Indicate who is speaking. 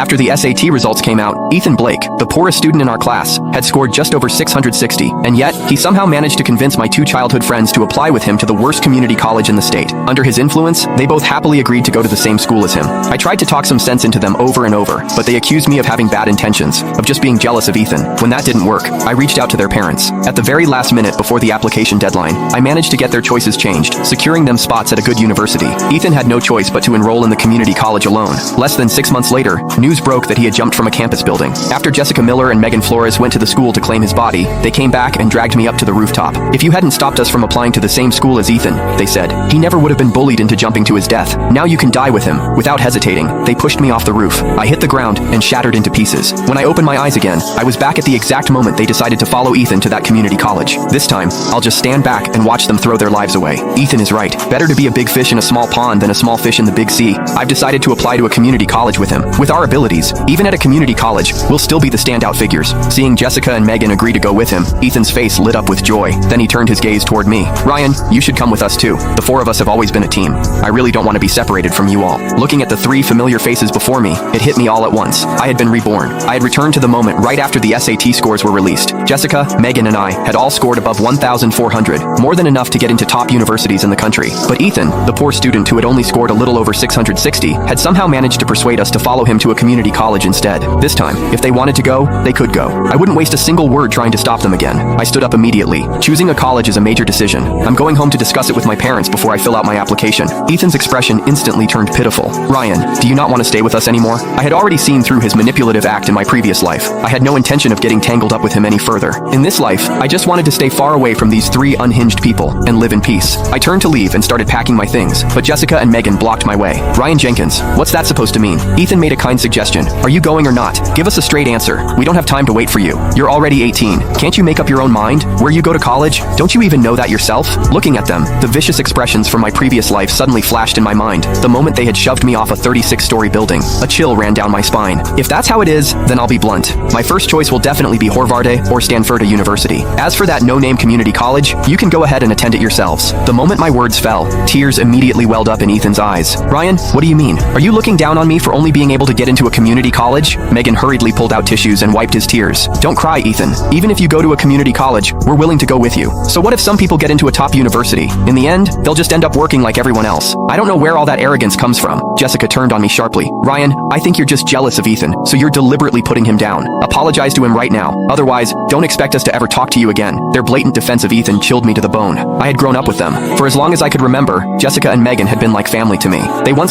Speaker 1: After the SAT results came out, Ethan Blake, the poorest student in our class, had scored just over 660, and yet, he somehow managed to convince my two childhood friends to apply with him to the worst community college in the state. Under his influence, they both happily agreed to go to the same school as him. I tried to talk some sense into them over and over, but they accused me of having bad intentions, of just being jealous of Ethan. When that didn't work, I reached out to their parents. At the very last minute before the application deadline, I managed to get their choices changed, securing them spots at a good university. Ethan had no choice but to enroll in the community college alone. Less than 6 months later, news broke that he had jumped from a campus building. After Jessica Miller and Megan Flores went to the school to claim his body, they came back and dragged me up to the rooftop. If you hadn't stopped us from applying to the same school as Ethan, they said, he never would have been bullied into jumping to his death. Now you can die with him. Without hesitating, they pushed me off the roof. I hit the ground and shattered into pieces. When I opened my eyes again, I was back at the exact moment they decided to follow Ethan to that community college. This time, I'll just stand back and watch them throw their lives away. Ethan is right. Better to be a big fish in a small pond than a small fish in the big sea. I've decided to apply to a community college with him. With our abilities, even at a community college, we'll still be the standout figures. Seeing Jessica and Megan agree to go with him, Ethan's face lit up with joy. Then he turned his gaze toward me. Ryan, you should come with us too. The four of us have always been a team. I really don't want to be separated from you all. Looking at the three familiar faces before me, it hit me all at once. I had been reborn. I had returned to the moment right after the SAT scores were released. Jessica, Megan, and I had all scored above 1,400, more than enough to get into top universities in the country. But Ethan, the poor student who had only scored a little over 660, had somehow managed to persuade us to follow him to a community college instead. This time, if they wanted to go, they could go. I wouldn't waste a single word trying to stop them again. I stood up immediately. Choosing a college is a major decision. I'm going home to discuss it with my parents before I fill out my application. Ethan's expression instantly turned pitiful. Ryan, do you not want to stay with us anymore? I had already seen through his manipulative act in my previous life. I had no intention of getting tangled up with him any further. In this life, I just wanted to stay far away from these three unhinged people and live in peace. I turned to leave and started packing my things, but Jessica and Megan blocked my way. Ryan Jenkins, what's that supposed to mean? Ethan made a kind suggestion. Are you going or not? Give us a straight answer. We don't have time to wait for you. You're already 18. Can't you make up your own mind? Where you go to college? Don't you even know that yourself? Looking at them, the vicious expressions from my previous life suddenly flashed in my mind. The moment they had shoved me off a 36-story building, a chill ran down my spine. If that's how it is, then I'll be blunt. My first choice will definitely be Horvarde or Stanford University. As for that no-name community college, you can go ahead and attend it yourselves. The moment my words fell, tears immediately welled up in Ethan's eyes. Ryan, what do you mean? Are you looking down on me for only being able to get into a community college? Megan hurriedly pulled out tissues and wiped his tears. Don't cry, Ethan. Even if you go to a community college, we're willing to go with you. So what if some people get into a top university? In the end, they'll just end up working like everyone else. I don't know where all that arrogance comes from. Jessica turned on me sharply. Ryan, I think you're just jealous of Ethan, so you're deliberately putting him down. Apologize to him right now. Otherwise, don't expect us to ever talk to you again. Their blatant defense of Ethan chilled me to the bone. I had grown up with them. For as long as I could remember, Jessica and Megan had been like family to me. They once